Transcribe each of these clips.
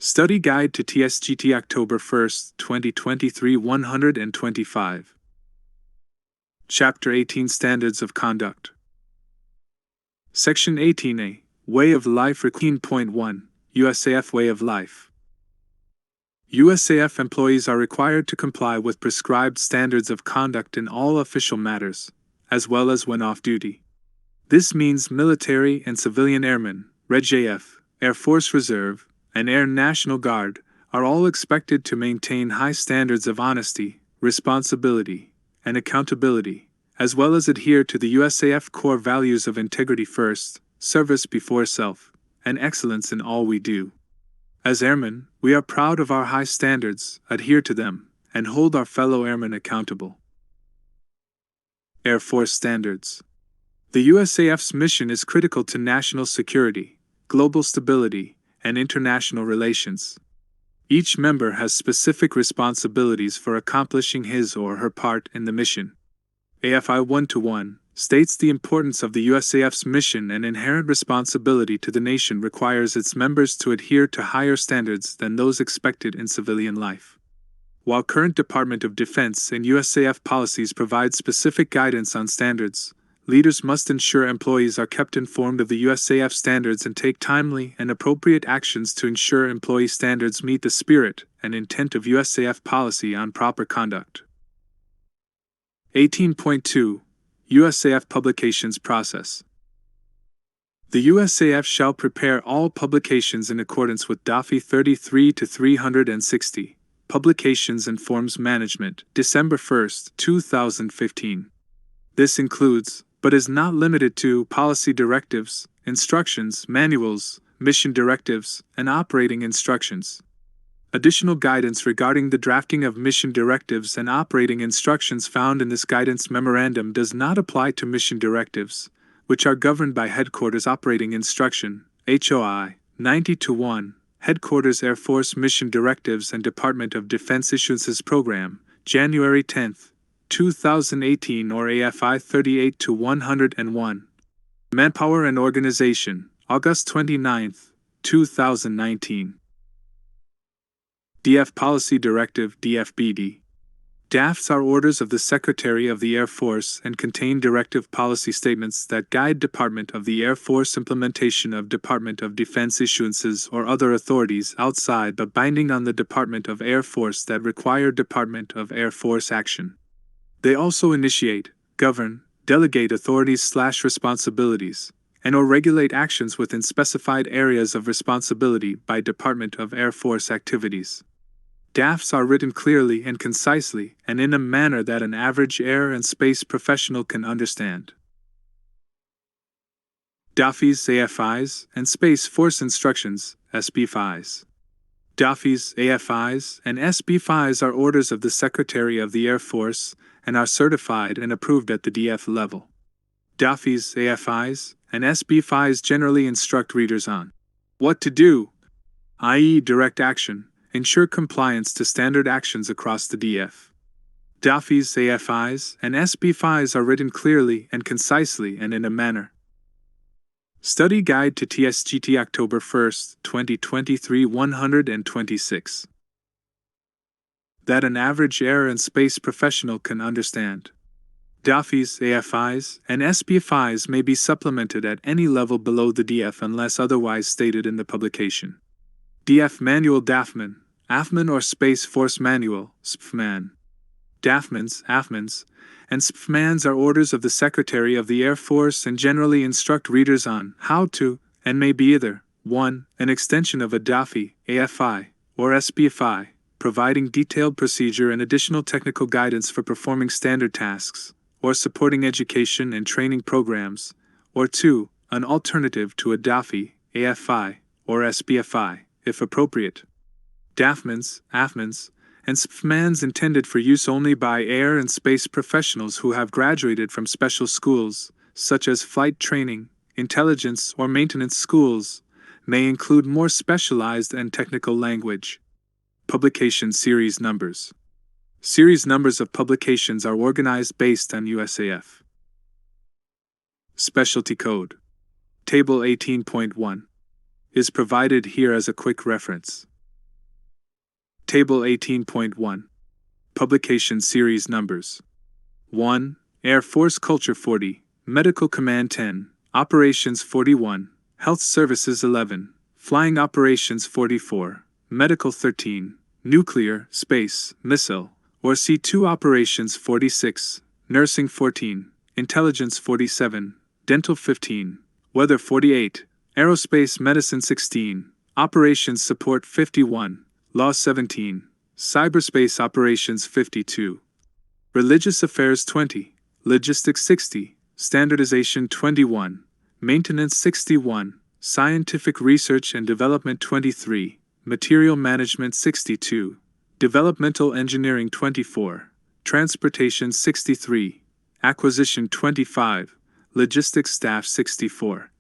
Study Guide to Tsgt October 1st, 2023 125. Chapter 18 Standards of Conduct. Section 18A Way of Life. 18.1 USAF Way of Life. USAF employees are required to comply with prescribed standards of conduct in all official matters, as well as when off duty. This means military and civilian airmen, RegAF, Air Force Reserve, and Air National Guard are all expected to maintain high standards of honesty, responsibility, and accountability, as well as adhere to the USAF core values of integrity first, service before self, and excellence in all we do. As airmen, we are proud of our high standards, adhere to them, and hold our fellow airmen accountable. Air Force Standards. The USAF's mission is critical to national security, global stability, and international relations. Each member has specific responsibilities for accomplishing his or her part in the mission. AFI 1-1 states the importance of the USAF's mission and inherent responsibility to the nation requires its members to adhere to higher standards than those expected in civilian life. While current Department of Defense and USAF policies provide specific guidance on standards, leaders must ensure employees are kept informed of the USAF standards and take timely and appropriate actions to ensure employee standards meet the spirit and intent of USAF policy on proper conduct. 18.2 USAF Publications Process. The USAF shall prepare all publications in accordance with DAFI 33-360, Publications and Forms Management, December 1, 2015. This includes, but is not limited to, policy directives, instructions, manuals, mission directives, and operating instructions. Additional guidance regarding the drafting of mission directives and operating instructions found in this guidance memorandum does not apply to mission directives, which are governed by Headquarters Operating Instruction, HOI, 90-1, Headquarters Air Force Mission Directives and Department of Defense Issuances Program, January 10, 2018 or AFI 38-101. Manpower and Organization, August 29, 2019. DF Policy Directive DFBD. DAFs are orders of the Secretary of the Air Force and contain directive policy statements that guide Department of the Air Force implementation of Department of Defense issuances or other authorities outside but binding on the Department of Air Force that require Department of Air Force action. They also initiate, govern, delegate authorities/responsibilities, and or regulate actions within specified areas of responsibility by Department of Air Force activities. DAFs are written clearly and concisely and in a manner that an average air and space professional can understand. DAFIs, AFIs, and Space Force Instructions, SBFIs. DAFIs, AFIs, and SBFIs are orders of the Secretary of the Air Force and are certified and approved at the DF level. DAFIs, AFIs, and SBFIs generally instruct readers on what to do, i.e. direct action, ensure compliance to standard actions across the DF. DAFIs, AFIs, and SBFIs are written clearly and concisely and in a manner. Study Guide to Tsgt October 1st, 2023 126. That an average air and space professional can understand. DAFIs, AFIs, and SBFIs may be supplemented at any level below the DF unless otherwise stated in the publication. DF Manual DAFMAN, AFMAN or Space Force Manual, SPFMAN. DAFMANs, AFMANs, and SPFMANs are orders of the Secretary of the Air Force and generally instruct readers on how to, and may be either, 1. An extension of a DAFI, AFI, or SBFI, providing detailed procedure and additional technical guidance for performing standard tasks, or supporting education and training programs, or 2. An alternative to a DAFI, AFI, or SBFI, if appropriate. DAFMANs, AFMANs, and SPFMANs intended for use only by air and space professionals who have graduated from special schools, such as flight training, intelligence, or maintenance schools, may include more specialized and technical language. Publication Series Numbers. Series numbers of publications are organized based on USAF. Specialty Code. Table 18.1 is provided here as a quick reference. Table 18.1. Publication Series Numbers. 1. Air Force Culture 40, Medical Command 10, Operations 41, Health Services 11, Flying Operations 44, Medical 13, Nuclear, Space, Missile, or C2 Operations 46, Nursing 14, Intelligence 47, Dental 15, Weather 48, Aerospace Medicine 16, Operations Support 51, Law 17, Cyberspace Operations 52, Religious Affairs 20, Logistics 60, Standardization 21, Maintenance 61, Scientific Research and Development 23, Material Management 62, Developmental Engineering 24, Transportation 63, Acquisition 25, Logistics Staff 64,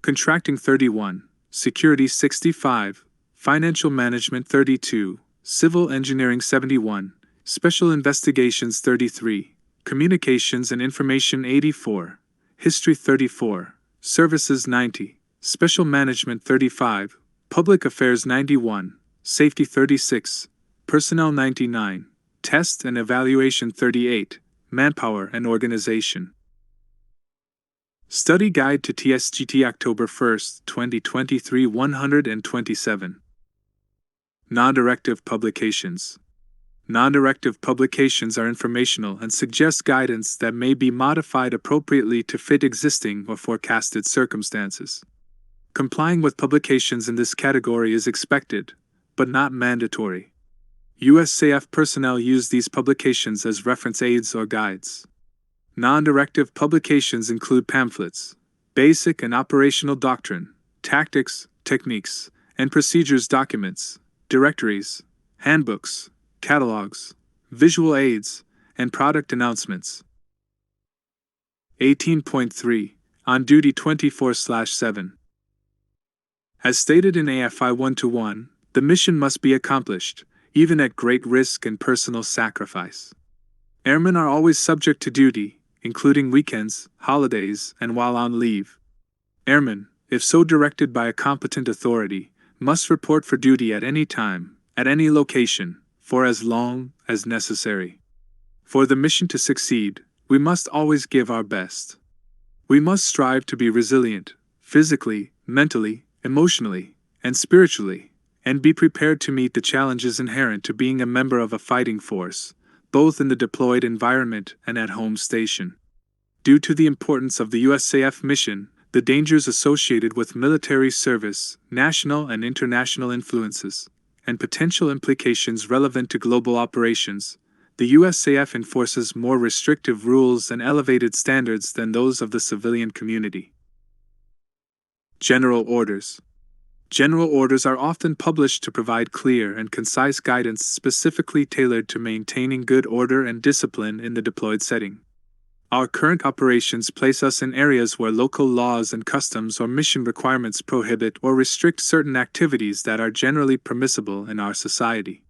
Contracting 31, Security 65, Financial Management 32, Civil Engineering 71, Special Investigations 33, Communications and Information 84, History 34, Services 90, Special Management 35, Public Affairs 91, Safety 36, Personnel 99, Test and Evaluation 38, Manpower and Organization. Study Guide to Tsgt October 1, 2023 127. Non-directive publications. Non-directive publications are informational and suggest guidance that may be modified appropriately to fit existing or forecasted circumstances. Complying with publications in this category is expected, but not mandatory. USAF personnel use these publications as reference aids or guides. Non-directive publications include pamphlets, basic and operational doctrine, tactics, techniques, and procedures documents, directories, handbooks, catalogs, visual aids, and product announcements. 18.3. On Duty 24/7. As stated in AFI 1-1, the mission must be accomplished, even at great risk and personal sacrifice. Airmen are always subject to duty, including weekends, holidays, and while on leave. Airmen, if so directed by a competent authority, must report for duty at any time, at any location, for as long as necessary. For the mission to succeed, we must always give our best. We must strive to be resilient, physically, mentally, emotionally, and spiritually, and be prepared to meet the challenges inherent to being a member of a fighting force, both in the deployed environment and at home station. Due to the importance of the USAF mission, the dangers associated with military service, national and international influences, and potential implications relevant to global operations, the USAF enforces more restrictive rules and elevated standards than those of the civilian community. General Orders. General orders are often published to provide clear and concise guidance specifically tailored to maintaining good order and discipline in the deployed setting. Our current operations place us in areas where local laws and customs or mission requirements prohibit or restrict certain activities that are generally permissible in our society.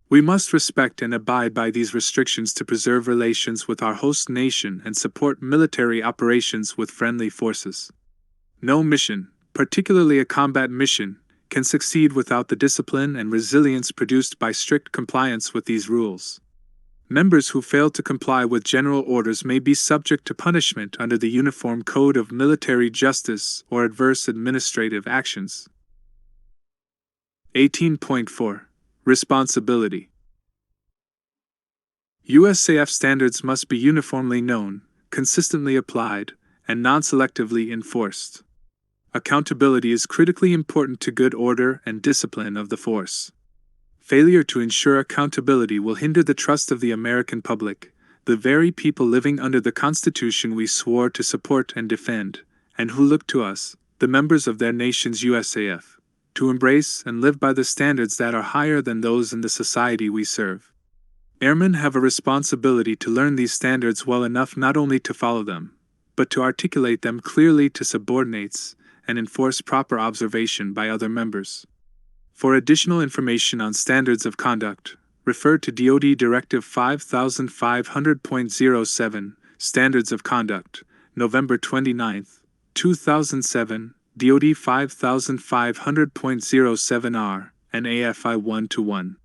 We must respect and abide by these restrictions to preserve relations with our host nation and support military operations with friendly forces. No mission, particularly a combat mission, can succeed without the discipline and resilience produced by strict compliance with these rules. Members who fail to comply with general orders may be subject to punishment under the Uniform Code of Military Justice or adverse administrative actions. 18.4. Responsibility. USAF standards must be uniformly known, consistently applied, and non-selectively enforced. Accountability is critically important to good order and discipline of the force. Failure to ensure accountability will hinder the trust of the American public, the very people living under the Constitution we swore to support and defend, and who look to us, the members of their nation's USAF, to embrace and live by the standards that are higher than those in the society we serve. Airmen have a responsibility to learn these standards well enough not only to follow them, but to articulate them clearly to subordinates and enforce proper observation by other members. For additional information on standards of conduct, refer to DoD Directive 5500.07, Standards of Conduct, November 29, 2007, DoD 5500.07R, and AFI 1-1.